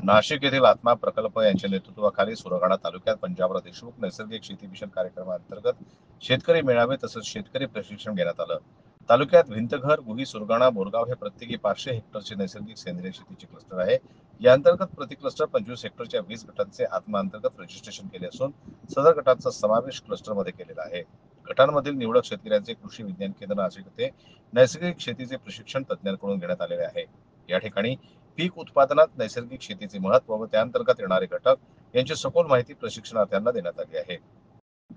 नाशिक येथील आत्मा प्रकल्प यांच्या नेतृत्वाखाली सुरगाणा तालुक्यात पंजाबराव देशमुख नैसर्गिक शेती मिशन कार्यक्रमाअंतर्गत शेतकरी मेळावे तसंच शेतकरी प्रशिक्षण घेण्यात आलं। तालुक्यात भिंतघर, गुही, सुरगाणा, बोरगाव हे प्रत्येकी 500 हेक्टरचे नैसर्गिक सेंद्रिय शेतीचे क्लस्टर आहे। या अंतर्गत प्रति क्लस्टर 25 हेक्टरच्या 20 गटांचे आत्मा अंतर्गत रजिस्ट्रेशन केले असून सदर गटांचा समावेश क्लस्टरमध्ये केलेला आहे। गटांमधील निवडक शेतकऱ्यांचे कृषी विज्ञान केंद्र नाशिक येथे नैसर्गिक शेतीचे प्रशिक्षण तज्ज्ञांकडून घेण्यात आलेले आहे। या ठिकाणी पीक उत्पादनात नैसर्गिक शेतीचे महत्त्व व त्याअंतर्गत येणारे घटक यांची सखोल माहिती प्रशिक्षणार्थ्यांना देण्यात आली आहे।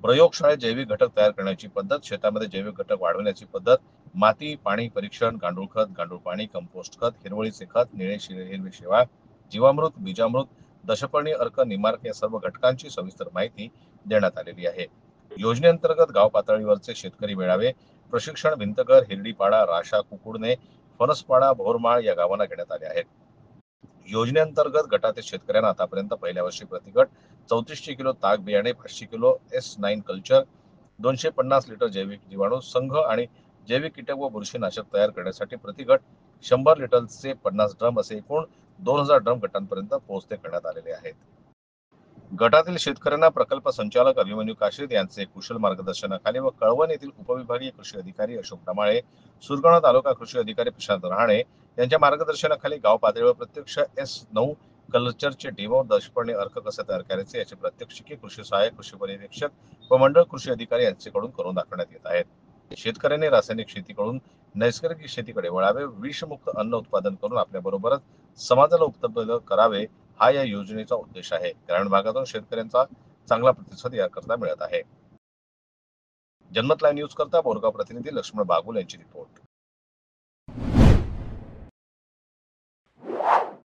प्रयोगशाळेत जैविक घटक तयार करण्याची पद्धत, शेतामध्ये जैविक घटक वाढवण्याची पद्धत, माती पाणी परीक्षण, गांडूळ खत, गांडूळ पाणी, कंपोस्ट खत, हिरवळीचे खत, हिरवी शेवाळ, जीवामृत, बीजामृत, दशपर्णी अर्क, निमार्क या सर्व घटकांची सविस्तर माहिती देण्यात आलेली आहे। योजनेअंतर्गत गाव पातळीवरचे शेतकरी मेळावे प्रशिक्षण भिंतघर, हिरडीपाडा, राशा, कुकुडणे, फणसपाडा, भोरमाळ या गावांना घेण्यात आले आहेत। योजनेअंतर्गत गटातील शेतकऱ्यांना आतापर्यंत पहिल्या वर्षी प्रतिगट 3400 किलो ताक बियाणे, 500 किलो S9 कल्चर, 250 लिटर जैविक जीवाणू संघ आणि जैविक कीटक व बुरशीनाशक तयार करण्यासाठी प्रतिगट 100 लिटरचे 50 ड्रम असे एकूण 2000 ड्रम गटांपर्यंत पोहोचते करण्यात आलेले आहेत। गटातील शेतकऱ्यांना प्रकल्प संचालक अभिमन्यू काशीद यांचे कुशल मार्गदर्शनाखाली व कळवण येथील उपविभागीय कृषी अधिकारी अशोक डमाळे, सुरगाणा तालुका कृषी अधिकारी प्रशांत रहाणे यांच्या मार्गदर्शनाखाली गाव पातळीवर प्रत्यक्ष S9 कल्चरचे डेमो, दशपर्णी अर्क कसे तयार करायचे याचे प्रात्यक्षिके कृषी सहाय्यक, कृषी पर्यवेक्षक व मंडळ कृषी अधिकारी यांच्याकडून करून दाखवण्यात येत आहेत। शेतकऱ्यांनी रासायनिक शेतीकडून नैसर्गिक शेतीकडे वळावे, विषमुक्त अन्न उत्पादन करून आपल्या बरोबरच समाजाला उपलब्ध करावे हा या योजनेचा उद्देश आहे। ग्रामीण भागातून शेतकऱ्यांचा चांगला प्रतिसाद याकरता मिळत आहे। जनमत लाईव्ह न्यूज करता बोरगाव प्रतिनिधी लक्ष्मण बागुल यांची रिपोर्ट।